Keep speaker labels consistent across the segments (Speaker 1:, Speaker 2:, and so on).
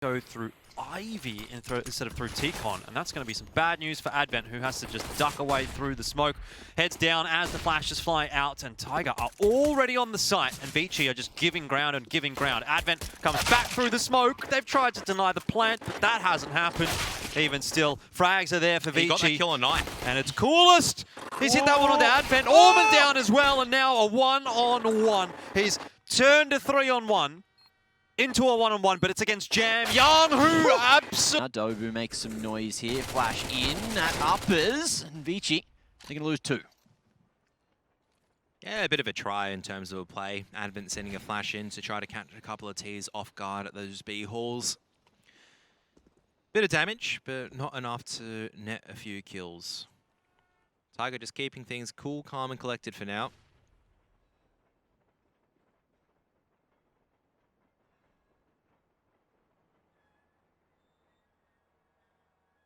Speaker 1: go through Ivy instead of through T-Con, and that's going to be some bad news for Advent, who has to just duck away through the smoke. Heads down as the flashes fly out, and Tiger are already on the site, and VICI are just giving ground and giving ground. Advent comes back through the smoke. They've tried to deny the plant, but that hasn't happened. Even still, frags are there for VICI.
Speaker 2: He got that kill on 9.
Speaker 1: And it's Coolest. He's hit that one onto Advent. Orman down as well, and now a 1-on-1. He's turned a 3-on-1. Into a 1-on-1, but it's against Jam Young, who absolutely...
Speaker 3: Dobu makes some noise here. Flash in at uppers. And VICI, they're going to lose 2.
Speaker 2: Yeah, a bit of a try in terms of a play. Advent sending a flash in to try to catch a couple of T's off guard at those B halls. Bit of damage, but not enough to net a few kills. Tiger just keeping things cool, calm, and collected for now.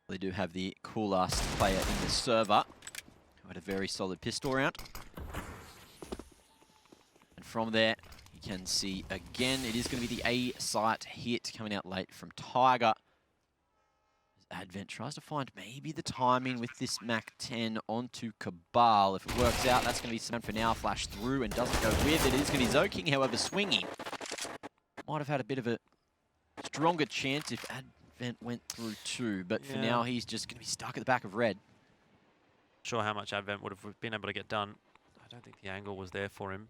Speaker 3: They do have the coolest player in the server, who had a very solid pistol round. And from there, you can see again, it is going to be the A-site hit coming out late from Tiger. As Advent tries to find maybe the timing with this Mach 10 onto Cabal. If it works out, that's going to be some for now. Flash through and doesn't go with it. It is going to be Zoking, however, swinging. Might have had a bit of a stronger chance if Advent went through 2, but for now he's just going to be stuck at the back of red.
Speaker 1: Sure how much Advent would have been able to get done. I don't think the angle was there for him.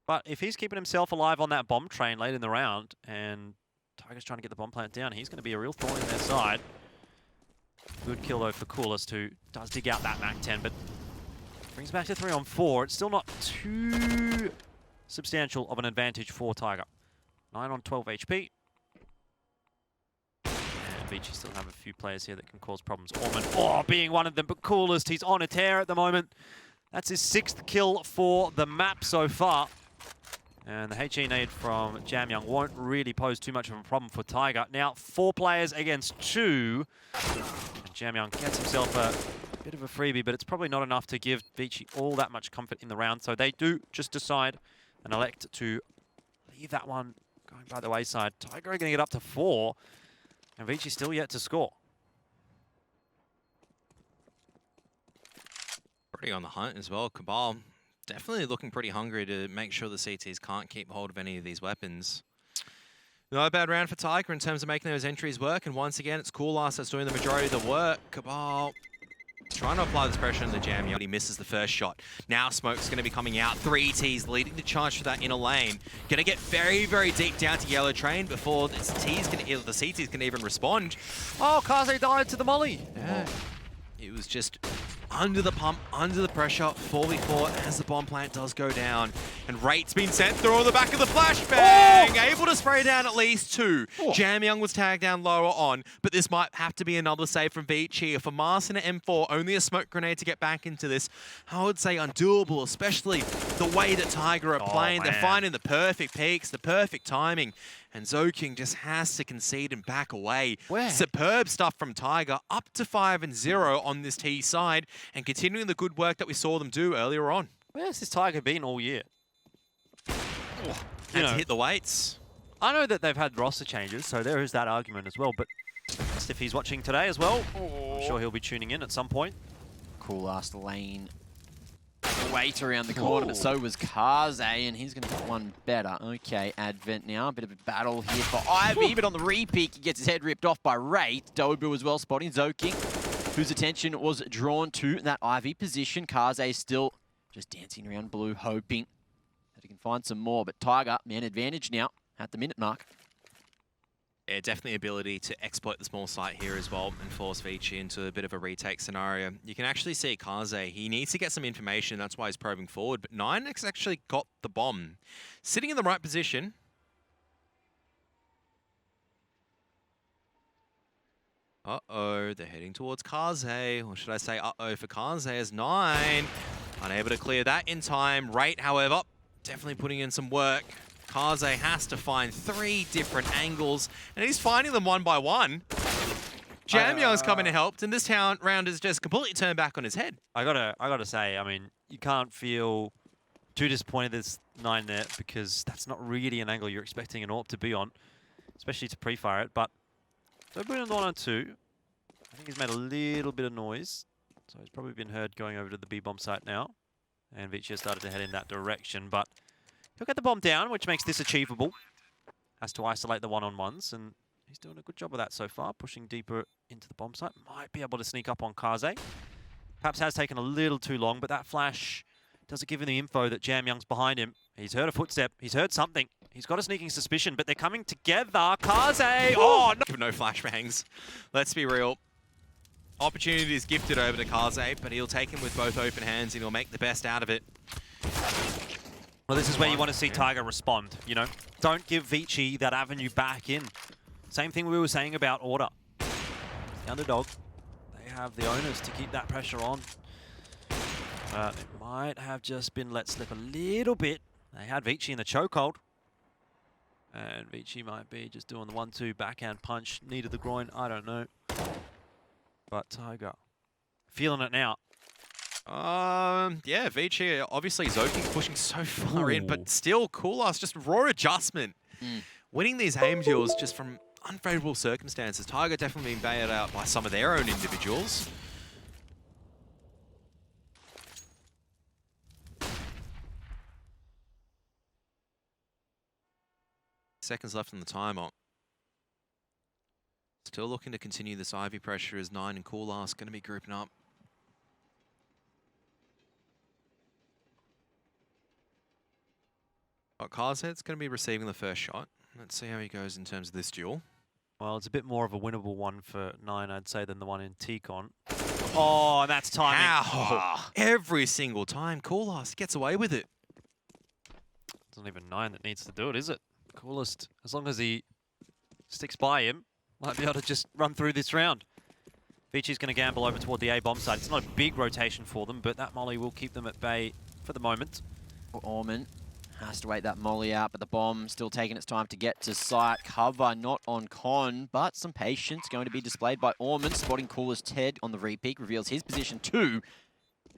Speaker 1: But if he's keeping himself alive on that bomb train late in the round, and Tiger's trying to get the bomb plant down, he's going to be a real thorn in their side. Good kill though for Coolest, who does dig out that Mach 10, but brings back to 3-on-4. It's still not too substantial of an advantage for Tiger. 9 on 12 HP. And VICI still have a few players here that can cause problems. Orman, being one of them, but Coolest, he's on a tear at the moment. That's his 6th kill for the map so far. And the HE nade from Jam Young won't really pose too much of a problem for Tiger. Now 4 players against 2. And Jam Young gets himself a bit of a freebie, but it's probably not enough to give VICI all that much comfort in the round. So they do just decide and elect to leave that one going by the wayside. Tiger are going to get up to 4, and VICI still yet to score.
Speaker 2: Pretty on the hunt as well. Cabal definitely looking pretty hungry to make sure the CTs can't keep hold of any of these weapons. Not a bad round for Tiger in terms of making those entries work, and once again, it's Coolast that's doing the majority of the work. Cabal trying to apply this pressure on the Jam, but he misses the first shot. Now smoke's going to be coming out. 3 Ts leading the charge for that inner lane. Going to get very, very deep down to Yellow Train before the CTs can even respond.
Speaker 1: Oh, Kaze died to the molly.
Speaker 2: Yeah. It was just under the pump, under the pressure, 4v4 as the bomb plant does go down. And Rate's been sent through on the back of the flashbang, able to spray down at least 2. Jam Young was tagged down lower on, but this might have to be another save from VICI. For Mars and an M4, only a smoke grenade to get back into this, I would say undoable, especially the way that Tiger are playing. They're finding the perfect peaks, the perfect timing. And Zoking just has to concede and back away. Superb stuff from Tiger, up to 5-0 on this T side, and continuing the good work that we saw them do earlier on.
Speaker 1: Where's this Tiger been all year?
Speaker 2: Had to hit the weights.
Speaker 1: I know that they've had roster changes, so there is that argument as well, but if he's watching today as well, I'm sure he'll be tuning in at some point.
Speaker 3: Coolest lane. Wait around the corner, but so was Kaze, and he's going to get one better. Okay, Advent now. A bit of a battle here for Ivy, but on the re-peek, he gets his head ripped off by Rate. Dobu as well, spotting Zoking, whose attention was drawn to that Ivy position. Kaze still just dancing around blue, hoping that he can find some more. But Tiger, man advantage now at the minute mark.
Speaker 2: Yeah, definitely ability to exploit the small site here as well and force VICI into a bit of a retake scenario. You can actually see Kaze, he needs to get some information, that's why he's probing forward, but 9X actually got the bomb. Sitting in the right position. Uh-oh, they're heading towards Kaze, or should I say uh-oh for Kaze as 9. Unable to clear that in time. Rate, however, definitely putting in some work. Kaze has to find 3 different angles, and he's finding them one by one. Jam Young's come in and helped, and this round is just completely turned back on his head.
Speaker 1: I gotta say, I mean, you can't feel too disappointed there's 9 there because that's not really an angle you're expecting an AWP to be on, especially to pre-fire it. But Dobu on the 1 on 2. I think he's made a little bit of noise, so he's probably been heard going over to the B-bomb site now. And VICI has started to head in that direction, but he'll get the bomb down, which makes this achievable. Has to isolate the 1-on-1s, and he's doing a good job of that so far, pushing deeper into the bomb site. Might be able to sneak up on Kaze. Perhaps has taken a little too long, but that flash doesn't give him the info that Jam Young's behind him. He's heard a footstep. He's heard something. He's got a sneaking suspicion, but they're coming together. Kaze! Oh, no!
Speaker 2: No flashbangs. Let's be real. Opportunity is gifted over to Kaze, but he'll take him with both open hands and he'll make the best out of it.
Speaker 1: Well, this is where you want to see Tiger respond, you know? Don't give VICI that avenue back in. Same thing we were saying about Order. The underdog, they have the onus to keep that pressure on. It might have just been let slip a little bit. They had VICI in the chokehold. And VICI might be just doing the 1-2 backhand punch, knee to the groin, I don't know. But Tiger, feeling it now.
Speaker 2: Yeah, VICI, obviously Zoking pushing so far in, but still Coolast, just raw adjustment. Winning these aim duels just from unfavorable circumstances. Tiger definitely being bailed out by some of their own individuals. Seconds left on the timer. Still looking to continue this Ivy pressure as 9 and Coolast going to be grouping up. Karzhead's going to be receiving the first shot. Let's see how he goes in terms of this duel.
Speaker 1: Well, it's a bit more of a winnable one for 9, I'd say, than the one in T-Con. Oh, that's timing.
Speaker 2: How? Every single time Coolast gets away with it.
Speaker 1: It's not even 9 that needs to do it, is it? Coolest, as long as he sticks by him, might be able to just run through this round. VICI's going to gamble over toward the A bomb side. It's not a big rotation for them, but that molly will keep them at bay for the moment.
Speaker 3: Orman has to wait that molly out, but the bomb still taking its time to get to site. Cover not on Con, but some patience going to be displayed by Orman. Spotting Coolest head on the repeat, reveals his position 2.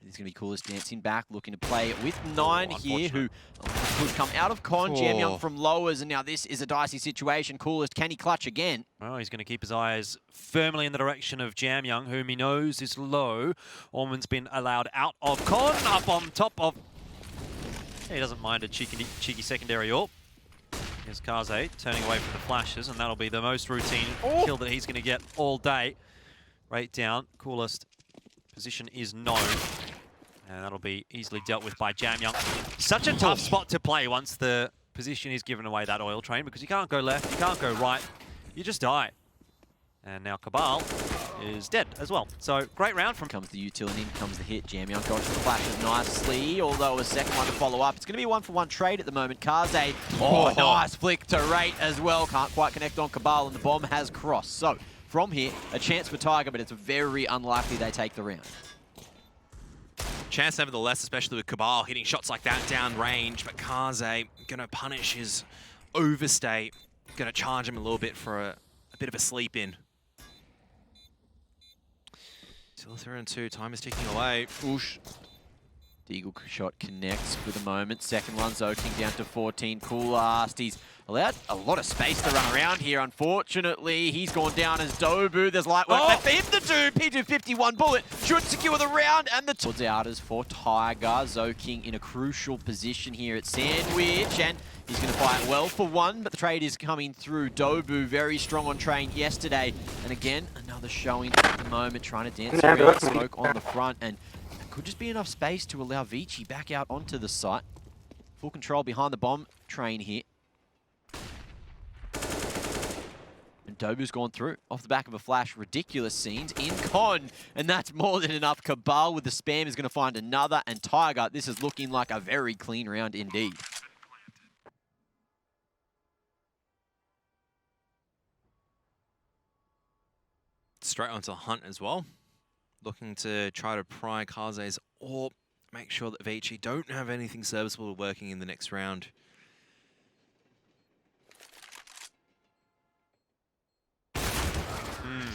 Speaker 3: He's going to be Coolest dancing back, looking to play with 9 here, who could come out of Con. Jam Young from lowers, and now this is a dicey situation. Coolest, can he clutch again?
Speaker 1: Well, he's going to keep his eyes firmly in the direction of Jam Young, whom he knows is low. Orman's been allowed out of Con, up on top of... He doesn't mind a cheeky secondary AWP. Here's Kaze turning away from the flashes, and that'll be the most routine kill that he's going to get all day. Right down, Coolest position is known. And that'll be easily dealt with by Jam Young. Such a tough spot to play once the position is given away, that oil train, because you can't go left, you can't go right, you just die. And now Cabal is dead as well. So great round from...
Speaker 3: Comes the util and in comes the hit. Jam Young dodges the flashes nicely, although a second one to follow up. It's going to be a 1-for-1 trade at the moment. Kaze, nice flick to rate as well. Can't quite connect on Cabal, and the bomb has crossed. So from here, a chance for Tiger, but it's very unlikely they take the round.
Speaker 2: Chance nevertheless, especially with Cabal hitting shots like that down range, but Kaze going to punish his overstay, going to charge him a little bit for a bit of a sleep in. Still 3-2, time is ticking away.
Speaker 3: Oosh. Deagle shot connects for the moment. Second one, Zoking down to 14. Coolast, he's allowed a lot of space to run around here. Unfortunately, he's gone down as Dobu. There's light work left for him to do. P251 bullet should secure the round, and the towards outers for Tiger. Zoking in a crucial position here at Sandwich, and he's going to fight well for 1, but the trade is coming through. Dobu very strong on train yesterday, and again another showing at the moment, trying to dance around smoke on the front, and could just be enough space to allow VICI back out onto the site. Full control behind the bomb train here. And Dobu's gone through off the back of a flash. Ridiculous scenes in Con, and that's more than enough. Cabal with the spam is going to find another, and Tiger, this is looking like a very clean round indeed.
Speaker 2: Straight onto the hunt as well. Looking to try to pry Kaze's or make sure that VICI don't have anything serviceable working in the next round.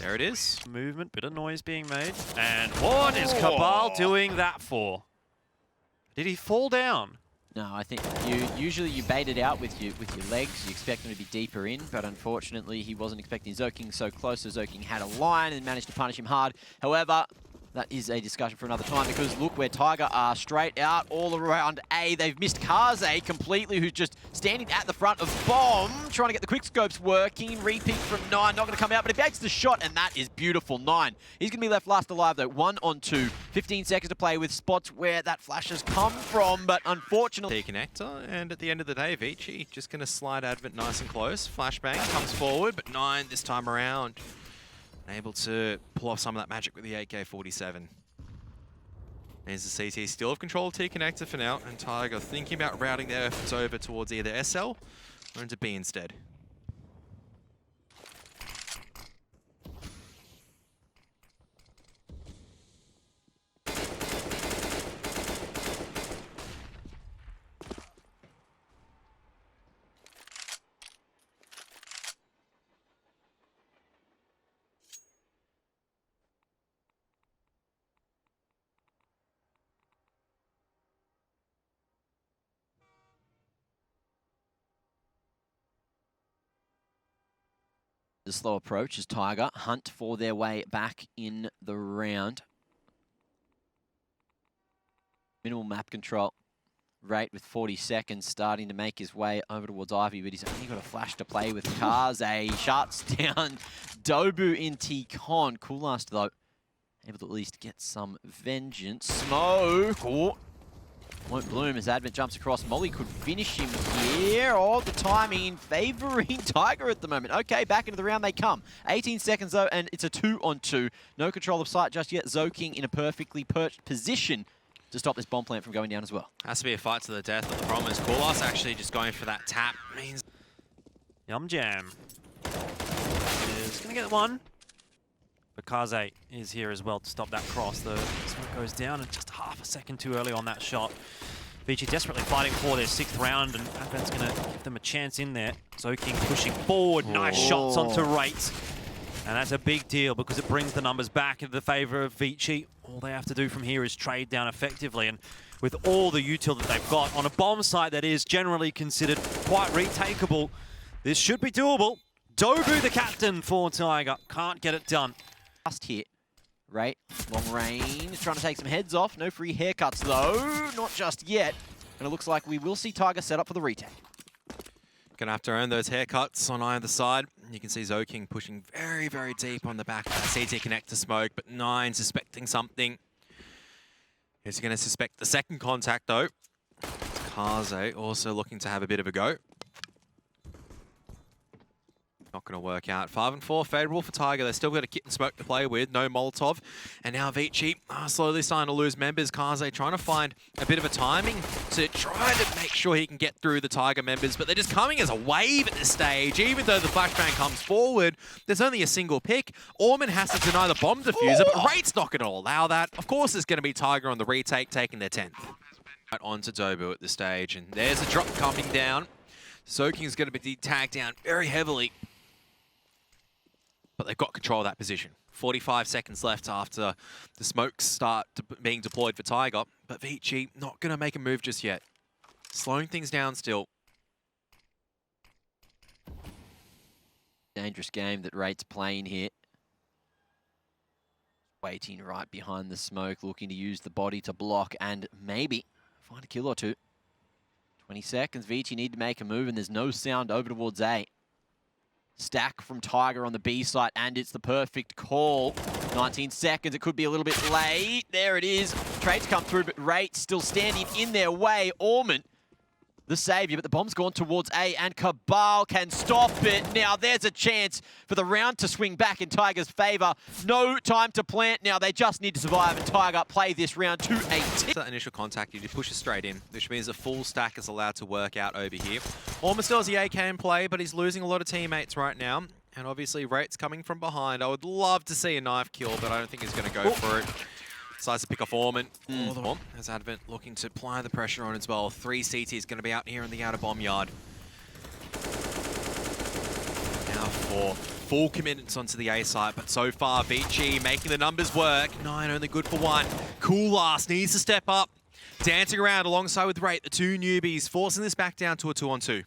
Speaker 2: There it is.
Speaker 1: Movement, bit of noise being made. And what is Cabal doing that for? Did he fall down?
Speaker 3: No, I think usually you bait it out with your legs. You expect them to be deeper in, but unfortunately he wasn't expecting Zoking so close, so Zoking had a line and managed to punish him hard. However, that is a discussion for another time, because look where Tiger are straight out all around A. They've missed Kaze completely, who's just standing at the front of Bomb, trying to get the quick scopes working. Repeat from 9, not going to come out, but he baits the shot, and that is beautiful. 9. He's going to be left last alive, though. 1 on 2. 15 seconds to play with spots where that flash has come from, but unfortunately...
Speaker 2: T-connector, and at the end of the day, VICI just going to slide Advent nice and close. Flashbang comes forward, but 9 this time around. Able to pull off some of that magic with the AK-47. There's the CT, still have control of T-connector for now, and Tiger thinking about routing their efforts over towards either SL or into B instead.
Speaker 3: The slow approach as Tiger hunt for their way back in the round. Minimal map control. Rate with 40 seconds, starting to make his way over towards Ivy, but he's only got a flash to play with. Kaze shuts down Dobu in T-Con. Cool last though. Able to at least get some vengeance. Smoke! Oh. Won't bloom as Advent jumps across. Molly could finish him here. Oh, the timing favouring Tiger at the moment. Okay, back into the round they come. 18 seconds though, and it's a 2-on-2. No control of sight just yet. Zoking in a perfectly perched position to stop this bomb plant from going down as well.
Speaker 2: Has to be a fight to the death, but the problem is Koolast actually just going for that tap. Means
Speaker 1: Yum Jam is going to get one. But Kaze is here as well to stop that cross. The smoke goes down and just half a second too early on that shot. VICI desperately fighting for their 6th round, and Advent's going to give them a chance in there. Zoking pushing forward, nice shots onto Rate. And that's a big deal because it brings the numbers back into the favour of VICI. All they have to do from here is trade down effectively, and with all the util that they've got on a bomb site that is generally considered quite retakeable, this should be doable. Dobu, the captain for Tiger, can't get it done.
Speaker 3: Last hit, right? Long range, trying to take some heads off. No free haircuts though, not just yet. And it looks like we will see Tiger set up for the retake.
Speaker 2: gonna have to earn those haircuts on either side. You can see Zoking pushing very, very deep on the back of that CT connector smoke, but 9 suspecting something. He's gonna suspect the second contact though. Kaze also looking to have a bit of a go. Not going to work out. 5 and 4, favourable for Tiger. They've still got a kit and smoke to play with. No Molotov. And now VICI slowly starting to lose members. Kaze trying to find a bit of a timing to try to make sure he can get through the Tiger members. But they're just coming as a wave at this stage. Even though the flashbang comes forward, there's only a single pick. Orman has to deny the bomb diffuser, but Rate's not going to allow that. Of course, it's going to be Tiger on the retake, taking their 10th. Right on to Dobu at this stage. And there's a drop coming down. Zoking's going to be tagged down very heavily. But they've got control of that position. 45 seconds left after the smokes start being deployed for Tiger. But VICI not going to make a move just yet. Slowing things down still.
Speaker 3: Dangerous game that Rate's playing here. Waiting right behind the smoke, looking to use the body to block and maybe find a kill or two. 20 seconds, VICI need to make a move and there's no sound over towards A. Stack from Tiger on the B site, and it's the perfect call. 19 seconds, it could be a little bit late. There it is. Trades come through, but Rate still standing in their way. Orman, the saviour, but the bomb's gone towards A, and Cabal can stop it. Now there's a chance for the round to swing back in Tiger's favour. No time to plant now. They just need to survive, and Tiger play this round to a tick.
Speaker 2: That initial contact, you just push it straight in, which means a full stack is allowed to work out over here. Orman still has the AK in play, but he's losing a lot of teammates right now. And obviously, Rate's coming from behind. I would love to see a knife kill, but I don't think he's going to go for it. Decides to pick off Orman. As Advent looking to apply the pressure on as well. 3 CTs going to be out here in the outer bomb yard. Now 4 full commitments onto the A site, but so far VICI making the numbers work. 9 only good for 1. Koolast needs to step up. dancing around alongside with Rate, the two newbies, forcing this back down to a 2-on-2.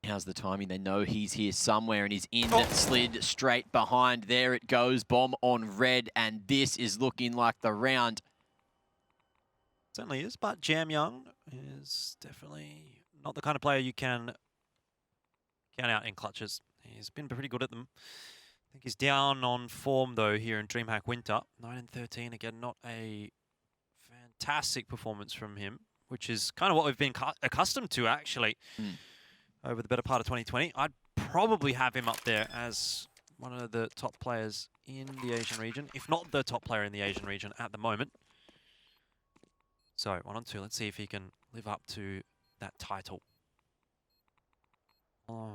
Speaker 3: How's the timing? They know he's here somewhere and he's in it, slid straight behind. There it goes, bomb on red, and this is looking like the round.
Speaker 1: Certainly is, but Jam Young is definitely not the kind of player you can count out in clutches. He's been pretty good at them. I think he's down on form, though, here in DreamHack Winter. 9-13, again, not a fantastic performance from him, which is kind of what we've been accustomed to, actually, over the better part of 2020. I'd probably have him up there as one of the top players in the Asian region, if not the top player in the Asian region at the moment. So, 1-on-2, let's see if he can live up to that title. Oh.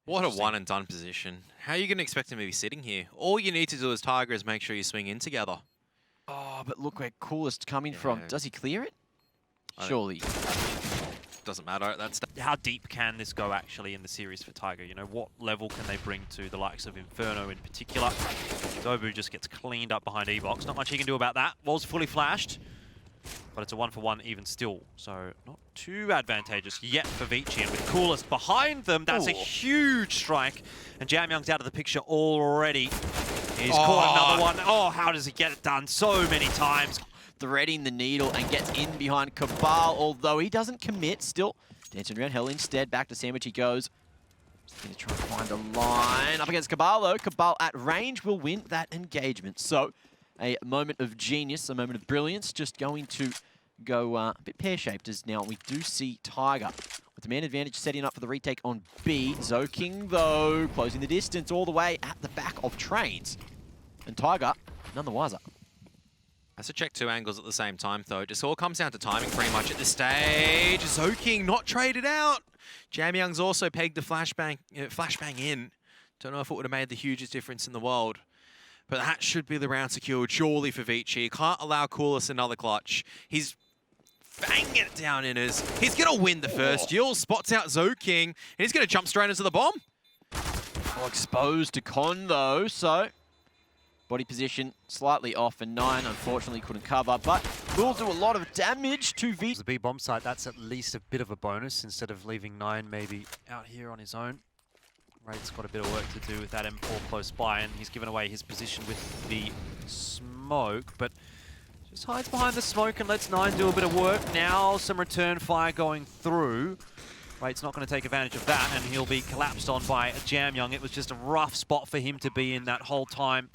Speaker 2: What a one-and-done position. How are you going to expect him to be sitting here? All you need to do as Tiger is make sure you swing in together.
Speaker 3: Oh, but look where Coolest coming from. Does he clear it? Surely.
Speaker 2: Doesn't matter. That's
Speaker 1: how deep can this go actually in the series for Tiger? You know, what level can they bring to the likes of Inferno in particular? Dobu just gets cleaned up behind E-Box. Not much he can do about that. Wall's fully flashed, but it's a 1-for-1 even still. So not too advantageous yet for VICI. And with Coolest behind them, that's a huge strike. And Jam Young's out of the picture already. He's caught another one. Oh, how does he get it done so many times?
Speaker 3: Threading the needle and gets in behind Cabal, although he doesn't commit. Still dancing around hell instead. Back to Sandwich he goes. Just going to try and find a line. Up against Cabal, though. Cabal at range will win that engagement. So a moment of genius, a moment of brilliance, just going to go a bit pear-shaped as now we do see Tiger with the man advantage setting up for the retake on B. Zoking, though, closing the distance all the way at the back of Trains. And Tiger, none the wiser.
Speaker 2: Has to check two angles at the same time, though. It just all comes down to timing pretty much at this stage. Zoking not traded out. Jam Young's also pegged the flashbang in. Don't know if it would have made the hugest difference in the world. But that should be the round secured, surely, for VICI. Can't allow Coolest another clutch. He's banging it down inners. He's going to win the first duel. Spots out Zoking, and he's going to jump straight into the bomb.
Speaker 3: Well, exposed to Con, though, so body position slightly off, and 9 unfortunately couldn't cover, but will do a lot of damage to VICI.
Speaker 1: The B bomb site, that's at least a bit of a bonus instead of leaving 9 maybe out here on his own. Raid's got a bit of work to do with that M4 close by, and he's given away his position with the smoke, but just hides behind the smoke and lets 9 do a bit of work. Now some return fire going through. Raid's not going to take advantage of that, and he'll be collapsed on by Jam Young. It was just a rough spot for him to be in that whole time.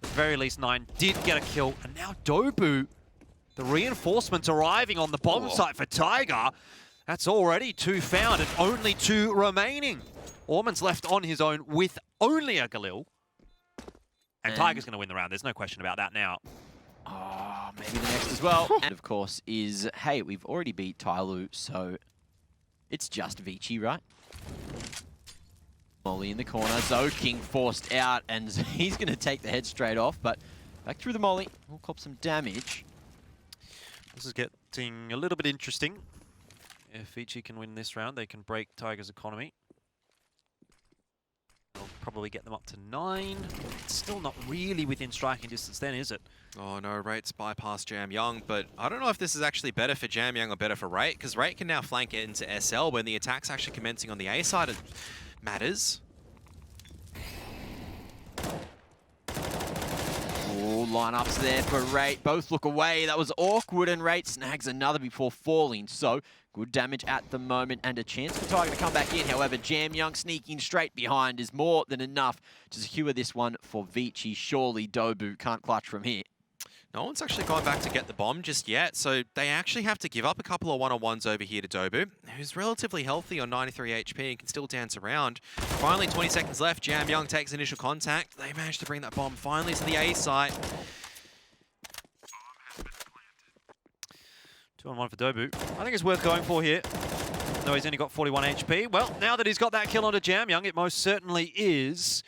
Speaker 1: At the very least, 9 did get a kill, and now Dobu, the reinforcements arriving on the bomb site for Tiger. That's already 2 found and only 2 remaining. Orman's left on his own with only a Galil. And Tiger's going to win the round. There's no question about that now.
Speaker 3: Oh, maybe the next as well. And of course is, hey, we've already beat Tyloo, so it's just VICI, right? Molly in the corner. Zoking forced out, and he's going to take the head straight off, but back through the Molly. We'll cop some damage.
Speaker 1: This is getting a little bit interesting. If VICI can win this round, they can break Tiger's economy. They'll probably get them up to 9. It's still not really within striking distance then, is it?
Speaker 2: Oh no, Rate's bypassed Jam Young, but I don't know if this is actually better for Jam Young or better for Rate, because Rate can now flank it into SL when the attack's actually commencing on the A side of matters.
Speaker 3: Oh, lineups there for Rate. Both look away. That was awkward, and Rate snags another before falling. So, good damage at the moment, and a chance for Tiger to come back in. However, Jam Young sneaking straight behind is more than enough to secure this one for VICI. Surely Dobu can't clutch from here.
Speaker 2: No one's actually gone back to get the bomb just yet, so they actually have to give up a couple of one-on-ones over here to Dobu, who's relatively healthy on 93 HP and can still dance around. Finally, 20 seconds left. Jam Young takes initial contact. They managed to bring that bomb finally to the A site.
Speaker 1: 2-on-1 for Dobu. I think it's worth going for here. Though he's only got 41 HP. Well, now that he's got that kill onto Jam Young, it most certainly is.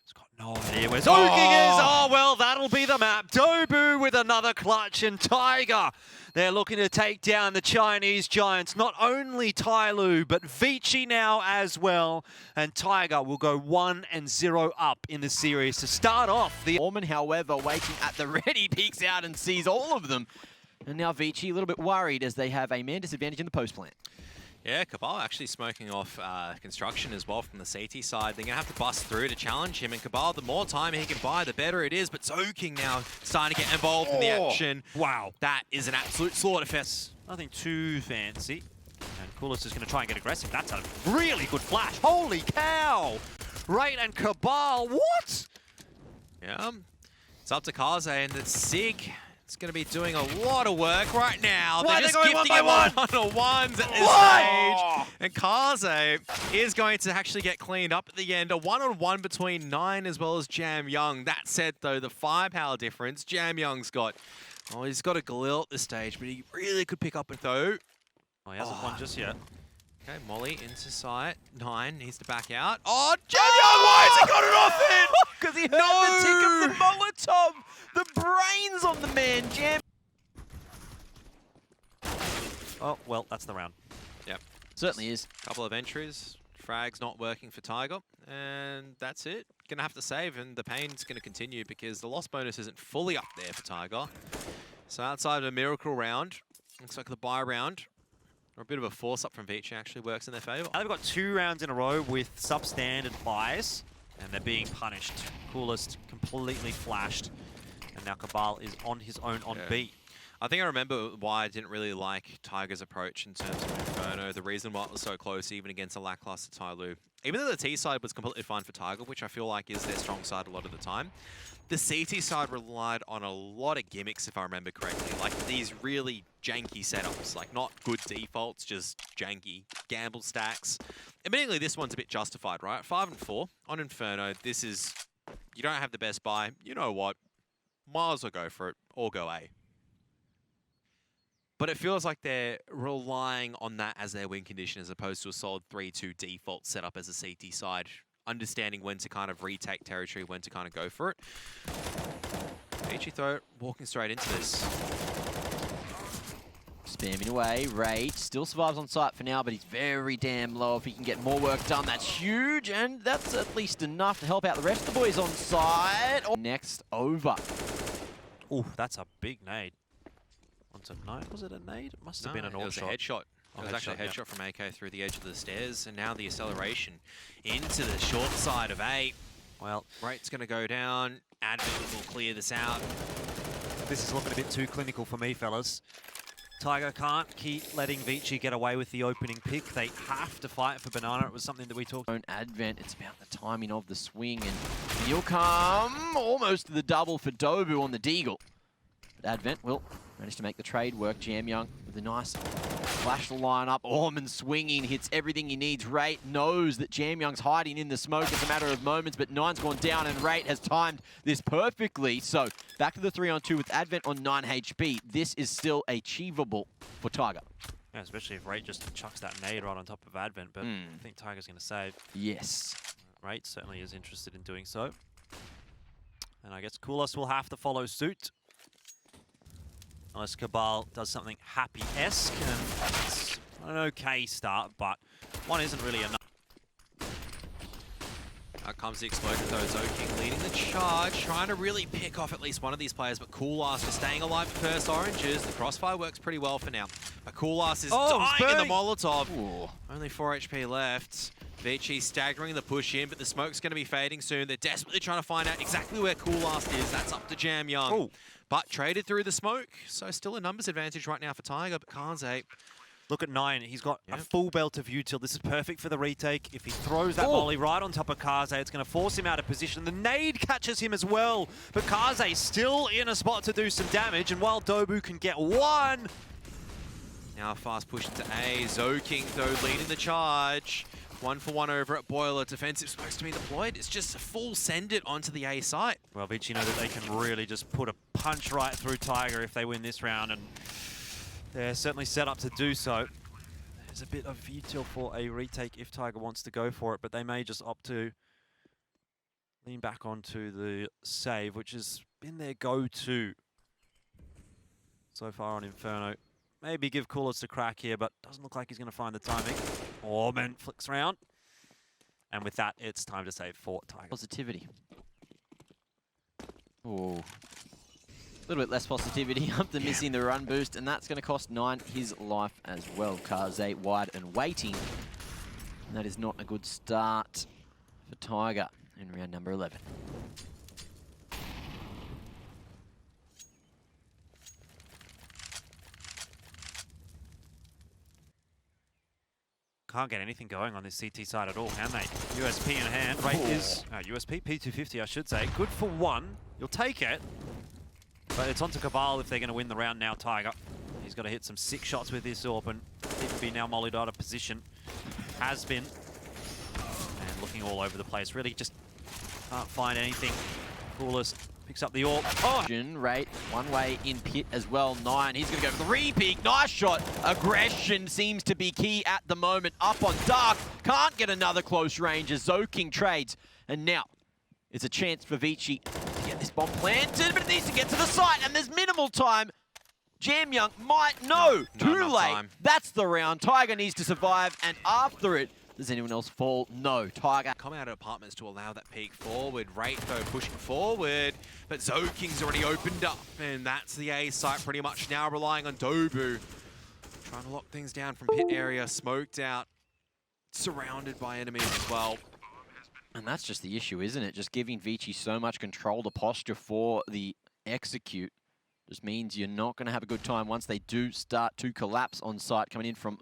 Speaker 1: He's got no idea where Zoking is. Oh, well, that'll be the map. Dobu with another clutch, and Tiger. They're looking to take down the Chinese Giants. Not only Tyloo, but VICI now as well. And Tiger will go 1-0 up in the series to start off. The
Speaker 3: Orman, however, waiting at the ready, peeks out and sees all of them. And now VICI a little bit worried as they have a man disadvantage in the post plant.
Speaker 2: Yeah, Cabal actually smoking off construction as well from the CT side. They're going to have to bust through to challenge him. And Cabal, the more time he can buy, the better it is. But Zoking now starting to get involved in the action.
Speaker 1: Wow.
Speaker 2: That is an absolute slaughterfest.
Speaker 1: Nothing too fancy. And Coolest is going to try and get aggressive. That's a really good flash. Holy cow! Raid and Cabal, what?
Speaker 2: Yeah, it's up to Kaze and the SIG. It's going to be doing a lot of work right now.
Speaker 1: Why
Speaker 2: They're
Speaker 1: are they
Speaker 2: just
Speaker 1: going
Speaker 2: gifting
Speaker 1: one
Speaker 2: him
Speaker 1: by
Speaker 2: one-on-ones at this
Speaker 1: What?
Speaker 2: stage. And Kaze is going to actually get cleaned up at the end. A one-on-one between 9 as well as Jam Young. That said, though, the firepower difference, Jam Young's got... Oh, he's got a Galil at this stage, but he really could pick up with though.
Speaker 1: Oh, he hasn't won just yet.
Speaker 2: Okay, Molly into sight. 9 needs to back out. Oh, Jam Young, why has he got it off it?
Speaker 3: Because he heard the tick of the Molotov. The brains on the man, Jam.
Speaker 1: Oh, well, that's the round.
Speaker 2: Yep.
Speaker 3: Certainly is.
Speaker 2: Couple of entries. Frag's not working for Tiger. And that's it. Gonna have to save, and the pain's gonna continue because the loss bonus isn't fully up there for Tiger. So outside of a miracle round, looks like the buy round, or a bit of a force up from VICI actually works in their favor.
Speaker 1: Now they've got 2 rounds in a row with substandard buys, and they're being punished. Coolest completely flashed, and now Cabal is on his own on B.
Speaker 2: I think I remember why I didn't really like Tiger's approach in terms of Inferno. The reason why it was so close, even against a lackluster Tyloo. Even though the T side was completely fine for Tiger, which I feel like is their strong side a lot of the time, the CT side relied on a lot of gimmicks, if I remember correctly. Like these really janky setups, like not good defaults, just janky gamble stacks. Admittedly, this one's a bit justified, right? 5 and 4 on Inferno. This is, you don't have the best buy. You know what? Might as well go for it or go A. But it feels like they're relying on that as their win condition as opposed to a solid 3-2 default setup as a CT side. Understanding when to kind of retake territory, when to kind of go for it. VICI though, walking straight into this.
Speaker 3: Spamming away. Raid still survives on site for now, but he's very damn low. If he can get more work done, that's huge. And that's at least enough to help out the rest of the boys on site. Next over.
Speaker 1: Ooh, that's a big nade. No, was it a nade? It must have been an
Speaker 2: it
Speaker 1: AWP
Speaker 2: was
Speaker 1: shot.
Speaker 2: a headshot.
Speaker 1: Oh,
Speaker 2: It was actually a
Speaker 1: yeah.
Speaker 2: headshot from AK through the edge of the stairs, and now the acceleration into the short side of A.
Speaker 1: Well,
Speaker 2: Rate's going to go down. Advent will clear this out.
Speaker 1: this is looking a bit too clinical for me, fellas. Tiger can't keep letting VICI get away with the opening pick. They have to fight for Banana. It was something that we talked
Speaker 3: Own Advent, it's about the timing of the swing, and he'll come almost to the double for Dobu on the Deagle. But Advent will manage to make the trade work. Jam Young with a nice flash the line up. Orman swinging, hits everything he needs. Rate knows that Jam Young's hiding in the smoke. It's a matter of moments, but 9's gone down, and Rate has timed this perfectly. So back to the 3-on-2 with Advent on 9 HP. This is still achievable for Tiger.
Speaker 1: Yeah, especially if Rate just chucks that nade right on top of Advent, but I think Tiger's going to save.
Speaker 3: Yes.
Speaker 1: Rate certainly is interested in doing so. And I guess Koulos will have to follow suit. Unless Cabal does something happy-esque, and it's an okay start, but one isn't really enough.
Speaker 2: Out comes the explosion though. Zoking leading the charge, trying to really pick off at least one of these players, but Coolass is staying alive for first oranges. The crossfire works pretty well for now. But Coolass is dying in the Molotov.
Speaker 3: Ooh.
Speaker 2: Only 4 HP left. VICI staggering the push in, but the smoke's going to be fading soon. They're desperately trying to find out exactly where Coolass is. That's up to Jam Young.
Speaker 1: Ooh.
Speaker 2: But traded through the smoke, so still a numbers advantage right now for Tiger, but Kaze.
Speaker 1: Look at 9. He's got a full belt of util. This is perfect for the retake. If he throws that volley right on top of Kaze, it's going to force him out of position. The nade catches him as well, but Kaze still in a spot to do some damage, and while Dobu can get one...
Speaker 2: Now a fast push into A. Zoking, though, leading the charge. 1-for-1 over at Boiler. Defensive supposed to be deployed. It's just a full send it onto the A site.
Speaker 1: Well, VICI know that they can really just put a punch right through Tiger if they win this round, and they're certainly set up to do so. There's a bit of util for a retake if Tiger wants to go for it, but they may just opt to lean back onto the save, which has been their go-to so far on Inferno. Maybe give Coolest a crack here, but doesn't look like he's going to find the timing. Orman flicks around. And with that, it's time to save for Tiger.
Speaker 3: Positivity. Oh. little bit less positivity after missing the run boost, and that's going to cost 9 his life as well. Kaze wide and waiting. And that is not a good start for Tiger in round number 11.
Speaker 1: Can't get anything going on this CT side at all, can they? USP in hand. Rate is USP, P250, I should say. Good for 1. You'll take it. But it's on to Cabal if they're going to win the round now, Tiger. He's got to hit some sick shots with this AWP, and he can be now mollied out of position. Has been. And looking all over the place. Really just can't find anything. Coolest picks up the AWP. Oh!
Speaker 3: Rate one way in pit as well. 9. He's going to go for the re-peek. Nice shot. Aggression seems to be key at the moment. Up on Dark. Can't get another close range as Zoking trades. And now it's a chance for VICI to get this bomb planted, but it needs to get to the site, and there's minimal time. Jam Young might know. Too late. Time. That's the round. Tiger needs to survive, and after it, does anyone else fall? No. Tiger.
Speaker 2: Come out of apartments to allow that peek forward. Wraith, though, pushing forward. But Zoking's already opened up, and that's the A site pretty much now relying on Dobu. Trying to lock things down from pit area. Smoked out. Surrounded by enemies as well.
Speaker 3: And that's just the issue, isn't it? Just giving VICI so much control, the posture for the execute just means you're not going to have a good time once they do start to collapse on site, coming in from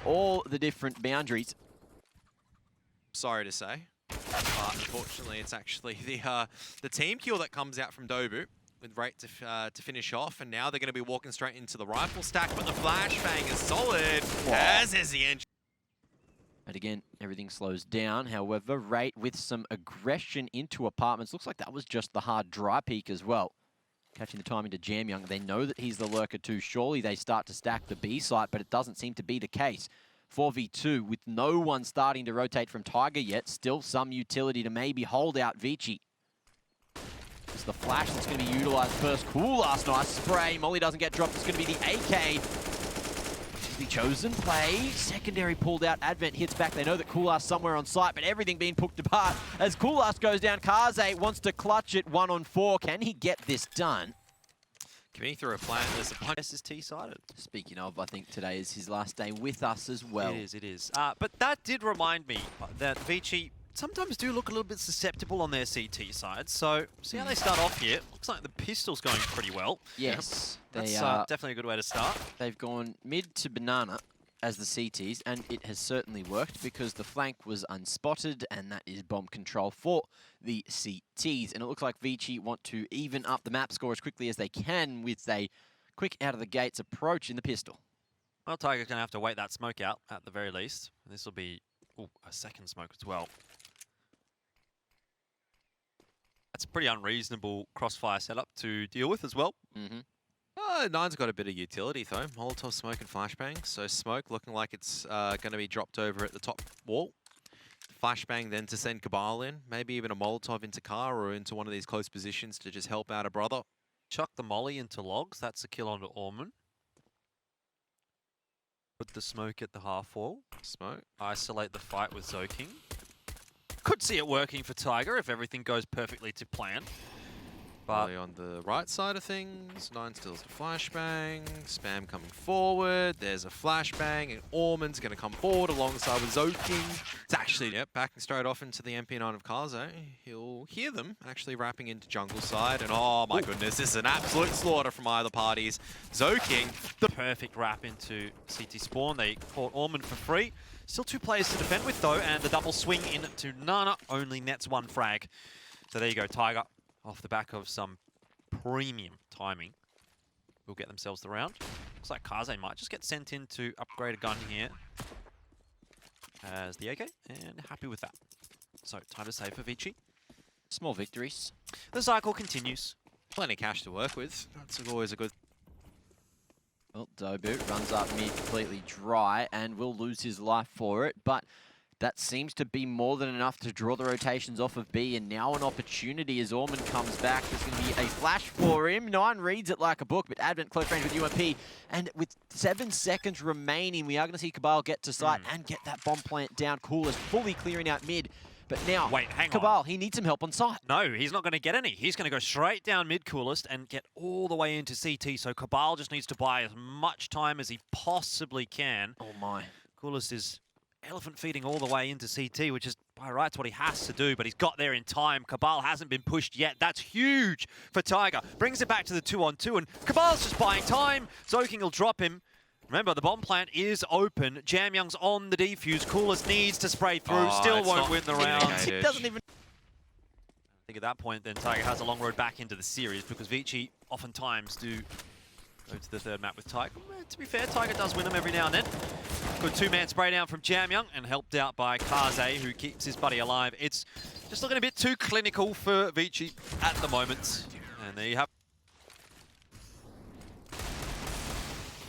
Speaker 3: all the different boundaries.
Speaker 2: Sorry to say, but unfortunately it's actually the team kill that comes out from Dobu with Wraith to finish off, and now they're going to be walking straight into the rifle stack, but the flashbang is solid, as is the engine.
Speaker 3: But again, everything slows down. However, Wraith with some aggression into apartments. Looks like that was just the hard dry peek as well. Catching the time into Jam Young. They know that he's the lurker too. Surely they start to stack the B site, but it doesn't seem to be the case. 4v2 with no one starting to rotate from Tiger yet. Still some utility to maybe hold out VICI. It's the flash that's going to be utilized first. Cool, last nice spray. Molly doesn't get dropped. It's going to be the AK. The chosen play. Secondary pulled out. Advent hits back. They know that Coolast somewhere on site, but everything being picked apart. As Coolast goes down, Kaze wants to clutch it 1-on-4. Can he get this done?
Speaker 2: Coming through a plant, there's a punch.
Speaker 1: SST-sided.
Speaker 3: Speaking of, I think today is his last day with us as well.
Speaker 1: It is. But that did remind me that VICI sometimes do look a little bit susceptible on their CT side. So, see how they start off here. Looks like the pistol's going pretty well.
Speaker 3: Yes.
Speaker 1: That's definitely a good way to start. They've
Speaker 3: gone mid to banana as the CTs, and it has certainly worked because the flank was unspotted, and that is bomb control for the CTs. And it looks like VICI want to even up the map score as quickly as they can with a quick out-of-the-gates approach in the pistol.
Speaker 1: Well, Tiger's going to have to wait that smoke out at the very least. This will be a second smoke as well. That's a pretty unreasonable crossfire setup to deal with as well.
Speaker 2: Nine's got a bit of utility though. Molotov, smoke, and flashbang. So smoke looking like it's going to be dropped over at the top wall. Flashbang then to send Cabal in. Maybe even a Molotov into car or into one of these close positions to just help out a brother.
Speaker 1: Chuck the molly into logs. That's a kill onto Orman. Put the smoke at the half wall.
Speaker 2: Smoke.
Speaker 1: Isolate the fight with Zoking. Could see it working for Tiger if everything goes perfectly to plan. But
Speaker 2: on the right side of things, Nine steals the flashbang. Spam coming forward. There's a flashbang, and Orman's going to come forward alongside with Zoking. It's actually, backing straight off into the MP9 of Kaze. He'll hear them actually wrapping into jungle side, and oh my goodness, this is an absolute slaughter from either parties. Zoking,
Speaker 1: the perfect wrap into CT spawn. They caught Orman for free. Still 2 players to defend with though, and the double swing into Nana only nets 1 frag. So there you go, Tiger. Off the back of some premium timing, will get themselves the round. Looks like Kaze might just get sent in to upgrade a gun here as the AK, and happy with that. So, time to save for VICI.
Speaker 3: Small victories.
Speaker 1: The cycle continues.
Speaker 2: Plenty of cash to work with. That's always a good...
Speaker 3: Well, Dobu runs up mid completely dry and will lose his life for it, but that seems to be more than enough to draw the rotations off of B, and now an opportunity as Orman comes back. There's going to be a flash for him. Nine reads it like a book, but Advent close range with UMP, and with 7 seconds remaining, we are going to see Cabal get to site and get that bomb plant down. Coolest fully clearing out mid, But now,
Speaker 1: Wait, hang on.
Speaker 3: Cabal, he needs some help on site.
Speaker 1: No, he's not going to get any. He's going to go straight down mid Coolest and get all the way into CT. So Cabal just needs to buy as much time as he possibly can.
Speaker 3: Oh my.
Speaker 1: Coolest is elephant feeding all the way into CT, which is by rights what he has to do, but he's got there in time. Cabal hasn't been pushed yet. That's huge for Tiger. Brings it back to the 2-on-2, and Cabal's just buying time. Zoking will drop him. Remember, the bomb plant is open. Jamyoung's on the defuse. Coolest needs to spray through. Still won't win the round.
Speaker 3: It doesn't even...
Speaker 1: I think at that point, then Tiger has a long road back into the series because VICI oftentimes do go to the third map with Tiger. To be fair, Tiger does win them every now and then. Good two-man spray down from Jamyoung and helped out by Kaze, who keeps his buddy alive. It's just looking a bit too clinical for VICI at the moment. And there you have.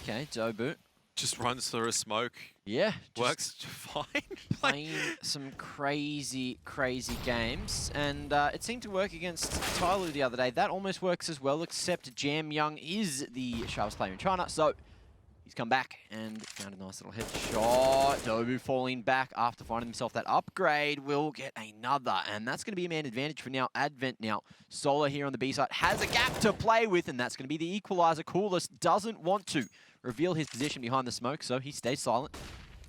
Speaker 3: Okay, Dobu.
Speaker 2: Just runs through a smoke.
Speaker 3: Yeah.
Speaker 2: Works fine.
Speaker 3: Playing some crazy, crazy games. And it seemed to work against Tyloo the other day. That almost works as well, except Jamyoung is the sharpest player in China. So he's come back and found a nice little headshot. Dobu falling back after finding himself that upgrade. Will get another. And that's going to be a man advantage for now. Advent now. Solar here on the B side has a gap to play with. And that's going to be the equalizer. Coolest doesn't want to reveal his position behind the smoke, so he stays silent.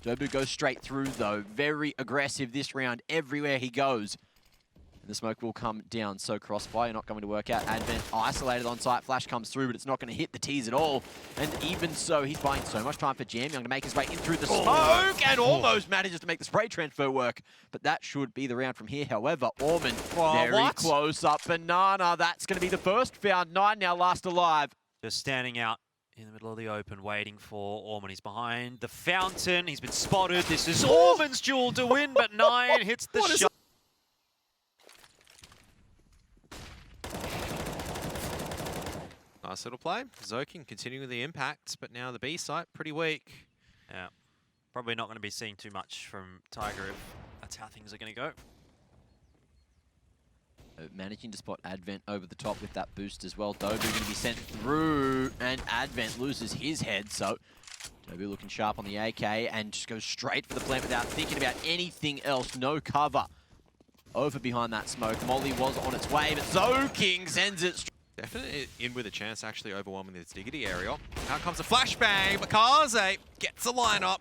Speaker 3: Dobu goes straight through, though. Very aggressive this round, everywhere he goes. And the smoke will come down, so crossfire not going to work out. Advent isolated on site, flash comes through, but it's not going to hit the T's at all. And even so, he's buying so much time for Jamyoung to make his way in through the smoke, and almost manages to make the spray transfer work. But that should be the round from here. However, Orman, very close up. Banana, that's going to be the first found. 9 now last alive.
Speaker 1: Just standing out in the middle of the open, waiting for Orman. He's behind the fountain. He's been spotted. This is Orman's duel to win, but 9 hits the shot.
Speaker 2: Nice little play. Zoking continuing the impact, but now the B site pretty weak.
Speaker 1: Yeah, probably not going to be seeing too much from Tiger if that's how things are going to go.
Speaker 3: Managing to spot Advent over the top with that boost as well. Dobu going to be sent through, and Advent loses his head, so Dobu looking sharp on the AK and just goes straight for the plant without thinking about anything else. No cover. Over behind that smoke. Molly was on its way, but Zoking sends it.
Speaker 2: Definitely in with a chance to actually overwhelming this diggity area. Out comes a flashbang, but Kaze gets the lineup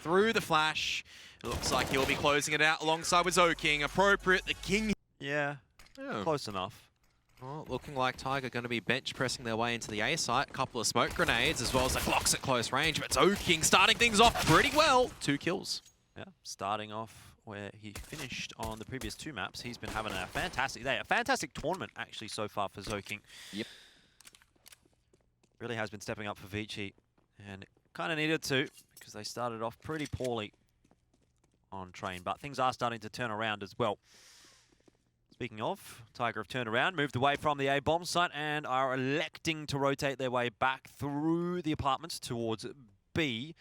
Speaker 2: through the flash. It looks like he'll be closing it out alongside with Zoking. Appropriate, the king.
Speaker 1: Yeah. Close enough.
Speaker 2: Well, looking like Tiger going to be bench pressing their way into the A site. A couple of smoke grenades as well as the Glocks at close range. But Zoking starting things off pretty well. 2 kills.
Speaker 1: Yeah, starting off where he finished on the previous 2 maps. He's been having a fantastic day. A fantastic tournament, actually, so far for Zoking.
Speaker 3: Yep.
Speaker 1: Really has been stepping up for VICI. And kind of needed to, because they started off pretty poorly on train. But things are starting to turn around as well. Speaking of, Tiger have turned around, moved away from the A bomb site, and are electing to rotate their way back through the apartments towards B.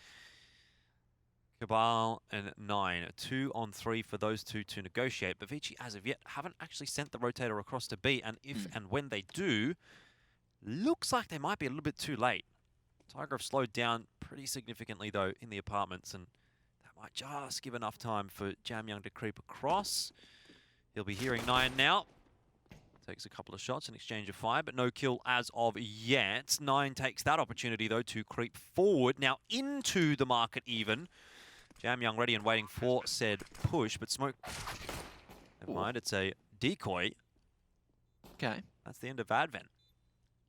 Speaker 1: Cabal and 9, 2 on 3 for those two to negotiate. But VICI, as of yet, haven't actually sent the rotator across to B. And if and when they do, looks like they might be a little bit too late. Tiger have slowed down pretty significantly, though, in the apartments. And that might just give enough time for Jamyoung to creep across. He'll be hearing 9 now. Takes a couple of shots in exchange of fire, but no kill as of yet. 9 takes that opportunity, though, to creep forward. Now into the market even. Jamyoung ready and waiting for said push, but smoke... Never mind, it's a decoy.
Speaker 3: Okay.
Speaker 1: That's the end of Advent.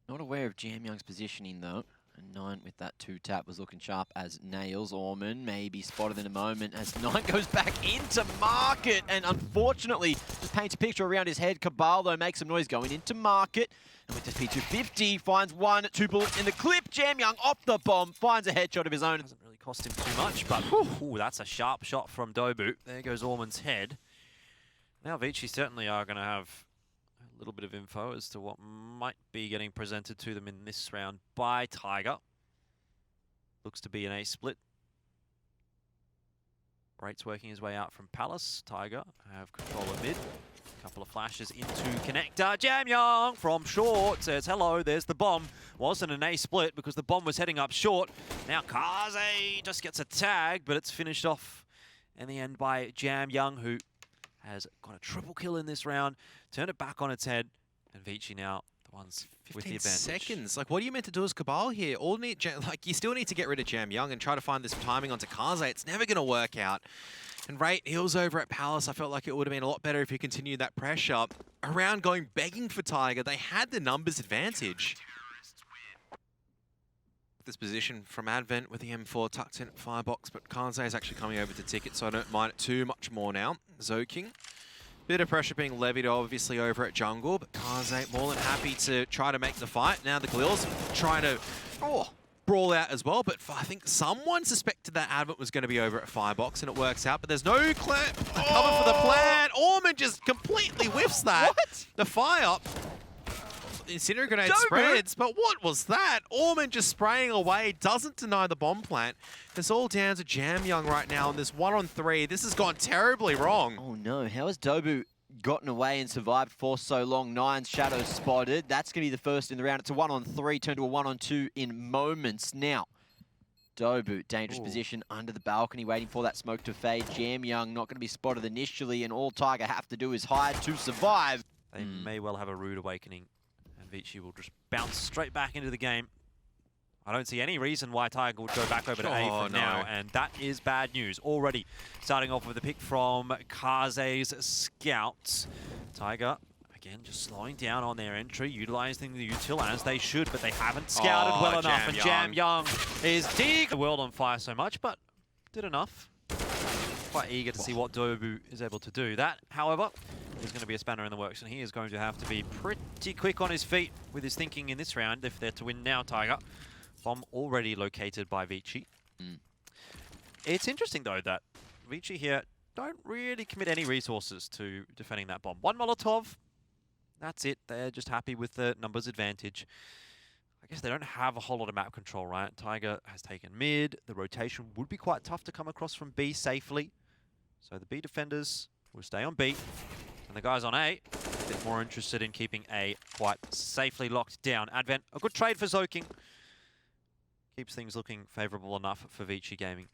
Speaker 3: Not aware of Jamyoung's positioning, though. And 9 with that 2-tap was looking sharp as nails. Orman may be spotted in a moment as 9 goes back into market. And unfortunately, just paints a picture around his head. Cabal, though, makes some noise going into market. And with this P250, finds 1, 2 bullets in the clip. Jamyoung off the bomb, finds a headshot of his own.
Speaker 1: Doesn't really cost him too much, but ooh, that's a sharp shot from Dobu. There goes Orman's head. Now VICI certainly are going to have a little bit of info as to what might be getting presented to them in this round by Tiger. Looks to be an A split. Rate's working his way out from Palace. Tiger have control of mid. Couple of flashes into connector. Jamyoung from short says hello. There's the bomb. Wasn't an A split because the bomb was heading up short. Now Kaze just gets a tag, but it's finished off in the end by Jamyoung, who has got a triple kill in this round, turned it back on its head, and VICI now the ones with the
Speaker 2: 15
Speaker 1: advantage.
Speaker 2: seconds. Like, what are you meant to do as Cabal here? You still need to get rid of Jam Young and try to find this timing onto Kaze. It's never going to work out. And Rate Hills over at Palace, I felt like it would have been a lot better if he continued that pressure. Around going begging for Tiger, they had the numbers advantage. This position from Advent with the M4 tucked in at firebox, but Kaze is actually coming over to ticket, so I don't mind it too much more now. Zoking. Bit of pressure being levied obviously over at jungle, but Kaze more than happy to try to make the fight. Now the Glils trying to brawl out as well, but I think someone suspected that Advent was going to be over at firebox, and it works out, but there's no cover for the plant. Orman just completely whiffs that.
Speaker 3: What?
Speaker 2: The fire. Incendiary grenade spreads, but what was that? Orman just spraying away, doesn't deny the bomb plant. It's all down to Jam Young right now on this 1-on-3. This has gone terribly wrong.
Speaker 3: Oh no, how has Dobu gotten away and survived for so long? 9 shadows spotted. That's going to be the first in the round. It's a 1-on-3, turned to a 1-on-2 in moments. Now, Dobu, dangerous position under the balcony, waiting for that smoke to fade. Jam Young not going to be spotted initially, and all Tiger have to do is hide to survive.
Speaker 1: They may well have a rude awakening, and VICI will just bounce straight back into the game. I don't see any reason why Tiger would go back over to A for now, and that is bad news. Already starting off with a pick from Kaze's scouts. Tiger, again, just slowing down on their entry, utilizing the util as they should, but they haven't scouted well enough, and Jam Young is the world on fire so much, but did enough. Quite eager to see what Dobu is able to do. That, however, is going to be a spanner in the works, and he is going to have to be pretty quick on his feet with his thinking in this round if they're to win now, Tiger. Bomb already located by VICI. It's interesting, though, that VICI here don't really commit any resources to defending that bomb. 1 Molotov, that's it. They're just happy with the numbers advantage. I guess they don't have a whole lot of map control, right? Tiger has taken mid. The rotation would be quite tough to come across from B safely. So the B defenders will stay on B. And the guys on A, a bit more interested in keeping A quite safely locked down. Advent, a good trade for Zoking. Keeps things looking favourable enough for VICI Gaming.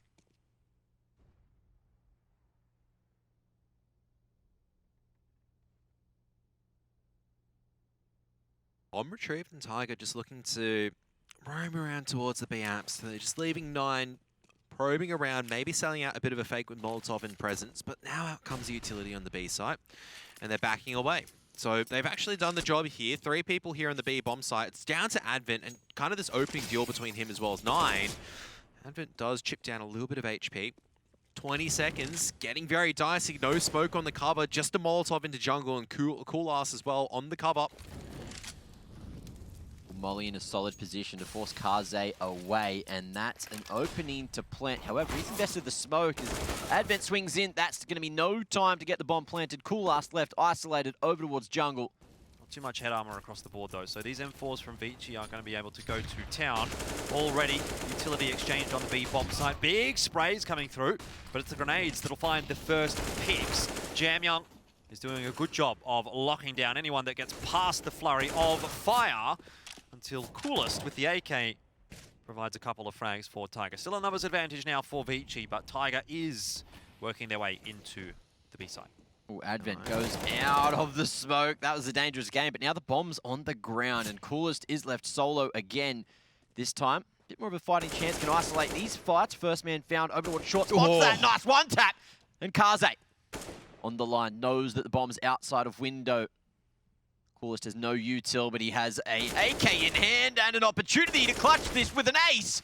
Speaker 2: On retrieve and Tiger just looking to roam around towards the B apps. So they're just leaving 9, probing around, maybe selling out a bit of a fake with Molotov in presence, but now out comes the utility on the B site, and they're backing away. So they've actually done the job here. 3 people here on the B bomb site. It's down to Advent and kind of this opening duel between him as well as 9. Advent does chip down a little bit of HP. 20 seconds, getting very dicey. No smoke on the cover, just a Molotov into jungle, and cool ass as well on the cover.
Speaker 3: Molly in a solid position to force Kaze away, and that's an opening to plant. However, he's invested the smoke as Advent swings in. That's going to be no time to get the bomb planted. Cool ass left, isolated over towards jungle.
Speaker 1: Not too much head armor across the board, though. So these M4s from VICI are going to be able to go to town. Already, utility exchange on the B bomb site. Big sprays coming through, but it's the grenades that'll find the first picks. Jam Young is doing a good job of locking down anyone that gets past the flurry of fire, until Coolest with the AK provides a couple of frags for Tiger. Still a numbers advantage now for VICI, but Tiger is working their way into the B side.
Speaker 3: Oh, Advent goes out of the smoke. That was a dangerous game, but now the bomb's on the ground, and Coolest is left solo again. This time, a bit more of a fighting chance. Can isolate these fights. First man found over towards short. Spots that. Nice one tap. And Kaze on the line knows that the bomb's outside of window. Coolest has no util, but he has a AK in hand and an opportunity to clutch this with an ace.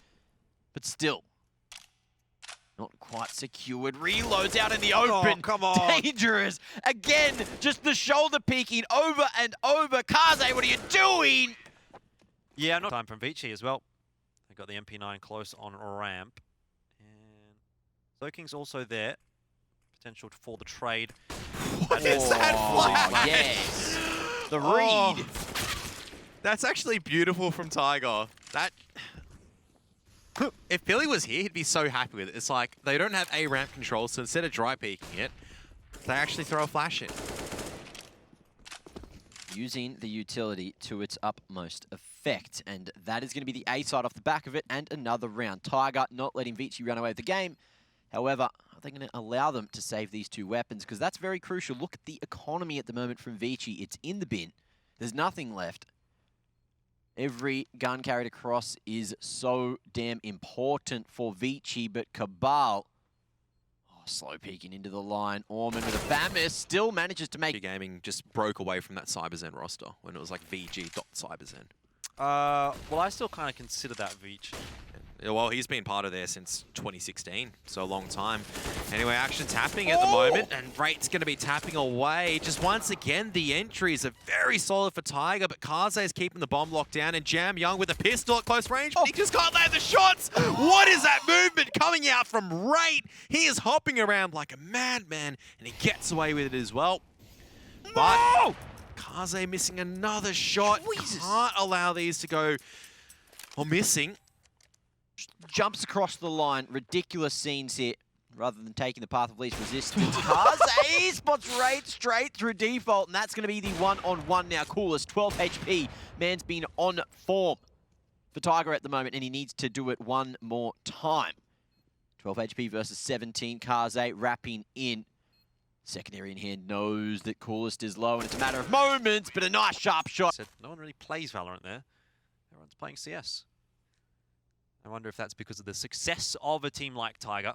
Speaker 3: But still, not quite secured. Reloads out in the open.
Speaker 1: Oh, come on.
Speaker 3: Dangerous. Again, just the shoulder peeking over and over. Kaze, what are you doing?
Speaker 1: Yeah, not time from VICI as well. They got the MP9 close on ramp. And Zoking's also there. Potential for the trade.
Speaker 2: What is that flash?
Speaker 3: Yes. The read.
Speaker 2: That's actually beautiful from Tiger. That... If Billy was here, he'd be so happy with it. It's like, they don't have A ramp control, so instead of dry peeking it, they actually throw a flash in.
Speaker 3: Using the utility to its utmost effect, and that is going to be the A side off the back of it, and another round. Tiger not letting VICI run away with the game. However, I they going to allow them to save these two weapons? Because that's very crucial. Look at the economy at the moment from VICI. It's in the bin. There's nothing left. Every gun carried across is so damn important for VICI, but Cabal, slow peeking into the line. Orman with a Bamis still manages to make...
Speaker 2: Gaming just broke away from that CyberZen roster when it was like VG.CyberZen.
Speaker 1: Well, I still kind of consider that VICI.
Speaker 2: Well, he's been part of there since 2016, so a long time. Anyway, action's happening at the moment, and Rate's going to be tapping away. Just once again, the entries are very solid for Tiger, but Kaze is keeping the bomb locked down, and Jam Young with a pistol at close range, but he just can't land the shots! What is that movement coming out from Rate? He is hopping around like a madman, and he gets away with it as well. But Kaze missing another shot.
Speaker 3: Jesus.
Speaker 2: Can't allow these to go, or missing.
Speaker 3: Jumps across the line. Ridiculous scenes here. Rather than taking the path of least resistance, Kaze spots Rate straight through default, and that's going to be the one-on-one now. Coolest, 12 HP. Man's been on form for Tiger at the moment, and he needs to do it one more time. 12 HP versus 17. Kaze wrapping in. Secondary in hand knows that Coolest is low, and it's a matter of moments, but a nice sharp shot.
Speaker 1: Said no one really plays Valorant there. Everyone's playing CS. I wonder if that's because of the success of a team like Tiger.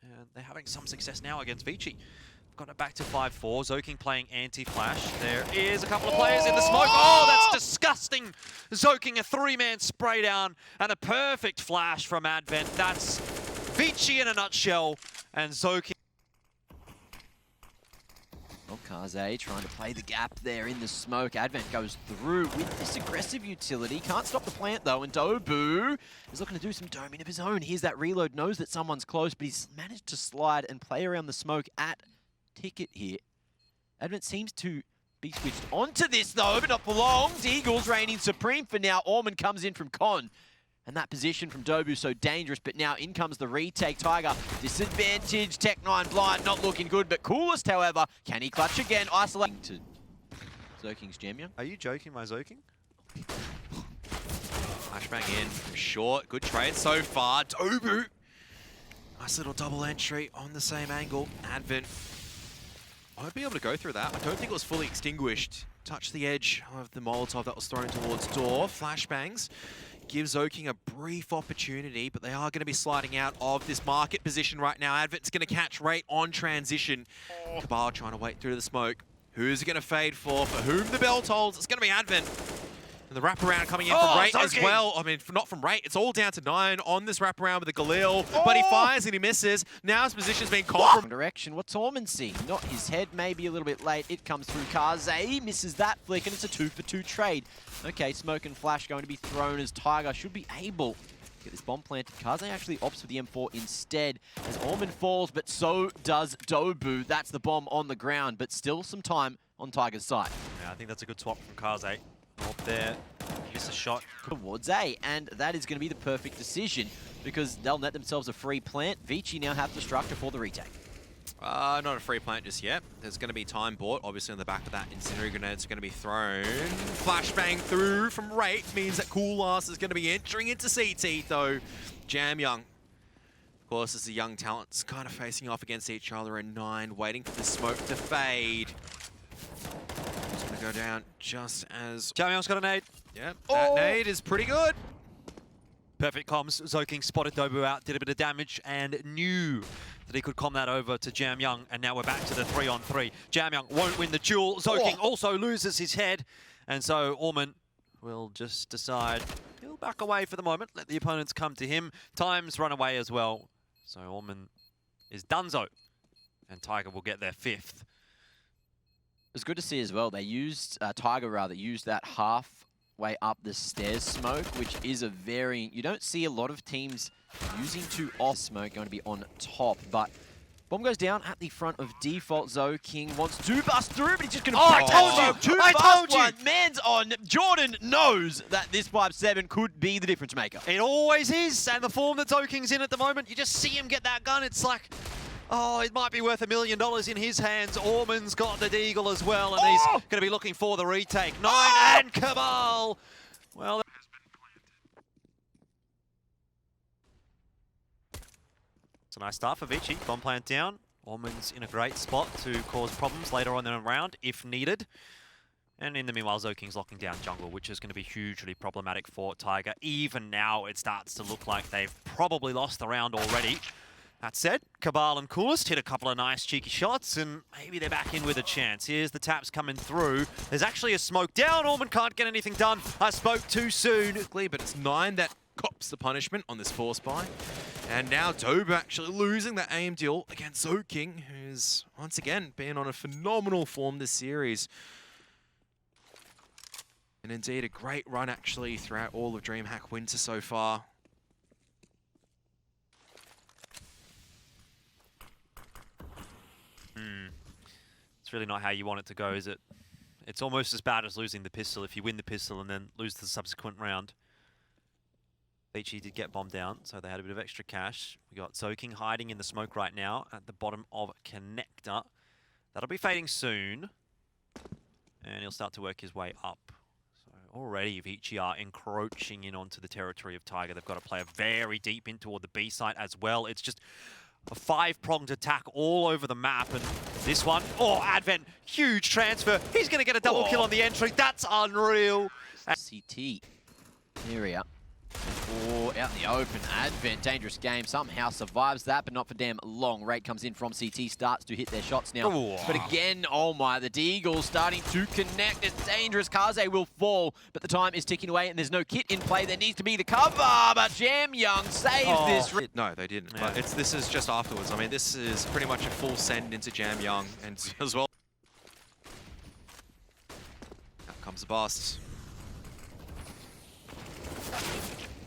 Speaker 1: And they're having some success now against VICI. Got it back to 5-4. Zoking playing anti-flash. There is a couple of players in the smoke. Oh, that's disgusting. Zoking a three-man spray down and a perfect flash from Advent. That's VICI in a nutshell. And Zoking.
Speaker 3: Kaze trying to play the gap there in the smoke. Advent goes through with this aggressive utility. Can't stop the plant though, and Dobu is looking to do some doming of his own. Here's that reload, knows that someone's close, but he's managed to slide and play around the smoke at Ticket here. Advent seems to be switched onto this though, but not for long. Eagles reigning supreme for now. Orman comes in from Con. And that position from Dobu so dangerous, but now in comes the retake. Tiger, disadvantage, Tech9 blind, not looking good, but Coolest, however, can he clutch again? Isolating to Zoking's Jam Young.
Speaker 1: Are you joking, my Zoking?
Speaker 2: Flashbang in from short. Good trade so far. Dobu. Nice little double entry on the same angle. Advent won't be able to go through that. I don't think it was fully extinguished. Touched the edge of the Molotov that was thrown towards door. Flashbangs gives Zoking a brief opportunity, but they are going to be sliding out of this market position right now. Advent's going to catch Rate on transition. Cabal trying to wait through the smoke. Who's it going to fade for? For whom the bell tolls? It's going to be Advent. And the wraparound coming in from Rate as well. I mean, not from Rate. It's all down to 9 on this wraparound with the Galil. But he fires and he misses. Now his position's being called from
Speaker 3: direction. What's Orman seeing? Not his head, maybe a little bit late. It comes through Kaze. Misses that flick, and it's a 2-for-2 trade. Okay, smoke and flash going to be thrown as Tiger should be able to get this bomb planted. Kaze actually opts for the M4 instead as Orman falls, but so does Dobu. That's the bomb on the ground, but still some time on Tiger's side.
Speaker 1: Yeah, I think that's a good swap from Kaze. Up there, miss a shot.
Speaker 3: Towards A, and that is going to be the perfect decision because they'll net themselves a free plant. VICI now have the structure for the retake.
Speaker 2: Not a free plant just yet. There's going to be time bought. Obviously, on the back of that, incendiary grenades are going to be thrown. Flashbang through from Rate means that Coolast is going to be entering into CT, though. Jam Young, of course, as the young talents kind of facing off against each other in 9, waiting for the smoke to fade. It's going to go down just as...
Speaker 1: Jam Young's got a nade.
Speaker 2: Yep, that nade is pretty good.
Speaker 1: Perfect comms. Zoking spotted Dobu out, did a bit of damage, and knew that he could com that over to Jam Young, and now we're back to the 3-on-3. Jam Young won't win the duel. Zoking also loses his head, and so Orman will just decide he'll back away for the moment, let the opponents come to him. Time's run away as well, so Orman is donezo, and Tiger will get their 5th.
Speaker 3: It was good to see as well. They used, Tiger rather, used that halfway up the stairs smoke, which is a very, you don't see a lot of teams using too off smoke going to be on top, but bomb goes down at the front of default. Zoking wants to bust through, but he's just going to
Speaker 1: I told you! I told you!
Speaker 3: Man's on. Jordan knows that this 5-7 could be the difference maker.
Speaker 1: It always is, and the form that Zoking's in at the moment, you just see him get that gun, it's like, oh, it might be worth $1 million in his hands. Orman's got the deagle as well, and he's going to be looking for the retake. 9 and Cabal! Well, a nice start for VICI. Bomb plant down. Orman's in a great spot to cause problems later on in a round, if needed. And in the meanwhile, Zoking's locking down jungle, which is going to be hugely problematic for Tiger. Even now, it starts to look like they've probably lost the round already. That said, Cabal and Coolest hit a couple of nice cheeky shots, and maybe they're back in with a chance. Here's the taps coming through. There's actually a smoke down. Orman can't get anything done. I spoke too soon.
Speaker 2: But it's 9 that cops the punishment on this force buy. And now Dober actually losing that aim deal against Zoking, who's once again been on a phenomenal form this series. And indeed a great run actually throughout all of DreamHack Winter so far.
Speaker 1: It's really not how you want it to go, is it? It's almost as bad as losing the pistol if you win the pistol and then lose the subsequent round. VICI did get bombed down, so they had a bit of extra cash. We got Zoking hiding in the smoke right now at the bottom of Connector. That'll be fading soon. And he'll start to work his way up. So already VICI are encroaching in onto the territory of Tiger. They've got a player very deep in toward the B site as well. It's just a 5-pronged attack all over the map, and this one, Advent, huge transfer. He's going to get a double kill on the entry. That's unreal.
Speaker 3: CT area. Out in the open, Advent, dangerous game, somehow survives that, but not for damn long. Rate comes in from CT, starts to hit their shots now. But again, oh my, the Deagle starting to connect. It's dangerous. Kaze will fall, but the time is ticking away and there's no kit in play. There needs to be the cover, but Jam Young saves this.
Speaker 2: No, they didn't.
Speaker 1: Yeah.
Speaker 2: But this is just afterwards. I mean, this is pretty much a full send into Jam Young, and as well. Out comes the bust.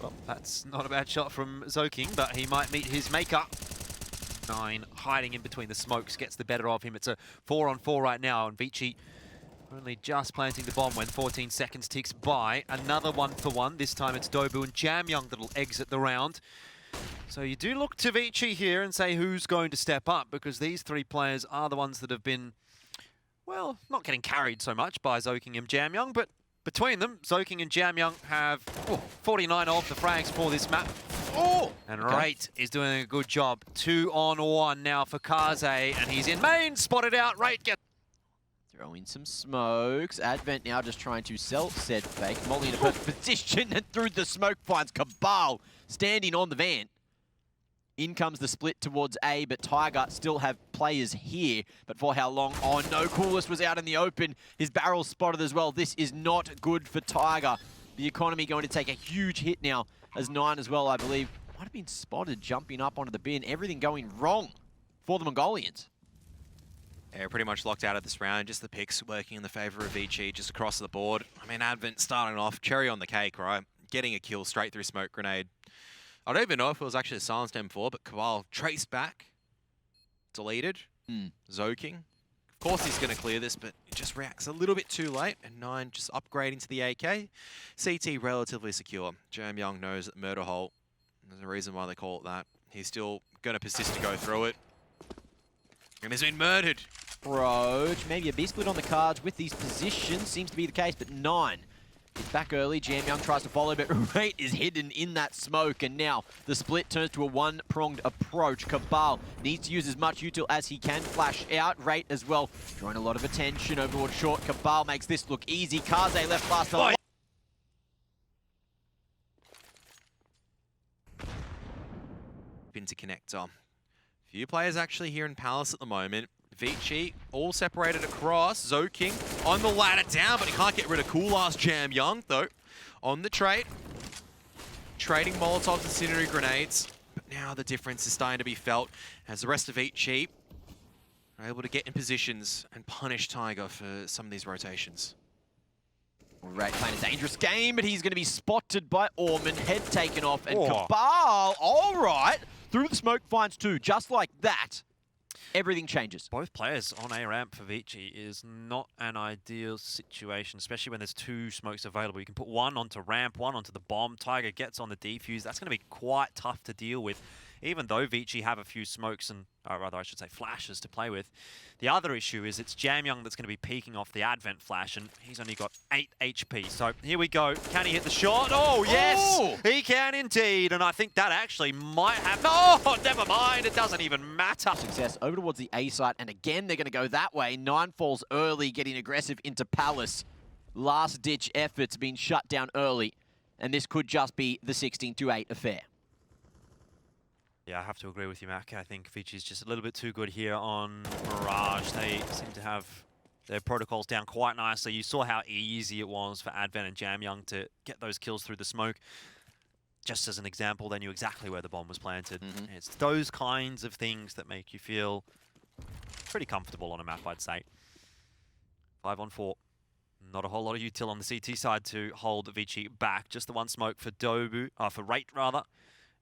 Speaker 1: Well, that's not a bad shot from Zoking, but he might meet his maker. 9 hiding in between the smokes gets the better of him. It's a 4-on-4 right now, and VICI only just planting the bomb when 14 seconds ticks by. Another 1-for-1. This time it's Dobu and Jam Young that'll exit the round. So you do look to VICI here and say who's going to step up, because these 3 players are the ones that have been, well, not getting carried so much by Zoking and Jam Young, but between them, Zoking and Jam Young have 49 of the frags for this map. And Rate is doing a good job. 2-on-1 now for Kaze, and he's in main, spotted out. Rate gets...
Speaker 3: Throw in some smokes. Advent now just trying to sell said fake. Molly in a perfect position, and through the smoke finds Cabal standing on the van. In comes the split towards A, but Tiger still have players here. But for how long? Oh no, Coolest was out in the open. His barrel spotted as well. This is not good for Tiger. The economy going to take a huge hit now, as 9 as well, I believe. Might have been spotted jumping up onto the bin. Everything going wrong for the Mongolians.
Speaker 2: Yeah, pretty much locked out of this round. Just the picks working in the favor of VICI just across the board. I mean, Advent starting off, cherry on the cake, right? Getting a kill straight through smoke grenade. I don't even know if it was actually a silenced M4, but Cabal traced back, deleted, Zoking. Of course he's going to clear this, but it just reacts a little bit too late, and 9 just upgrading to the AK. CT relatively secure. Jam Young knows that murder hole. There's a reason why they call it that. He's still going to persist to go through it. And he's been murdered.
Speaker 3: Roach, maybe a B-split on the cards with these positions. Seems to be the case, but 9. He's back early. Jam Young tries to follow, but Rate is hidden in that smoke. And now the split turns to a 1-pronged approach. Cabal needs to use as much util as he can. Flash out. Rate as well, drawing a lot of attention over towards short. Cabal makes this look easy. Kaze left fast.
Speaker 2: Into connector. Few players actually here in Palace at the moment. VICI all separated across. Zoking on the ladder down, but he can't get rid of cool ass Jam Young though. On the trade. Trading Molotovs and Incendiary Grenades. But now the difference is starting to be felt as the rest of VICI are able to get in positions and punish Tiger for some of these rotations.
Speaker 3: Rate playing a dangerous game, but he's going to be spotted by Orman. Head taken off, and Cabal, all right, through the smoke finds 2. Just like that, everything changes.
Speaker 1: Both players on A ramp for VICI is not an ideal situation, especially when there's 2 smokes available. You can put 1 onto ramp, 1 onto the bomb. Tiger gets on the defuse. That's going to be quite tough to deal with even though VICI have a few smokes and, or rather I should say flashes to play with, the other issue is it's Jamyoung that's going to be peeking off the Advent flash, and he's only got 8 HP. So here we go. Can he hit the shot? Oh, yes!
Speaker 3: Oh!
Speaker 1: He can indeed, and I think that actually might have... No, never mind. It doesn't even matter.
Speaker 3: Success over towards the A site, and again they're going to go that way. Nine falls early, getting aggressive into Palace. Last-ditch efforts being shut down early, and this could just be the 16-8 affair.
Speaker 1: Yeah, I have to agree with you, Mac. I think VICI's just a little bit too good here on Mirage. They seem to have their protocols down quite nicely. You saw how easy it was for Advent and Jamyoung to get those kills through the smoke. Just as an example, they knew exactly where the bomb was planted. It's those kinds of things that make you feel pretty comfortable on a map, I'd say. 5-on-4. Not a whole lot of util on the CT side to hold VICI back. Just the one smoke for for Rate rather.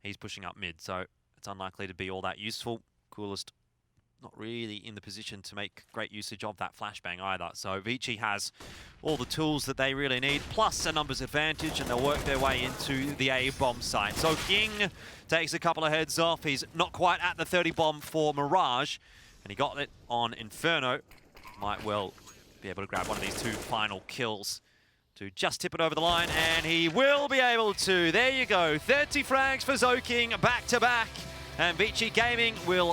Speaker 1: He's pushing up mid, so it's unlikely to be all that useful. Coolest not really in the position to make great usage of that flashbang either. So VICI has all the tools that they really need, plus a numbers advantage, and they'll work their way into the A bomb site. So King takes a couple of heads off. He's not quite at the 30 bomb for Mirage, and he got it on Inferno. Might well be able to grab one of these 2 final kills to just tip it over the line, and he will be able to. There you go, 30 frags for Zoking back-to-back, and VICI Gaming will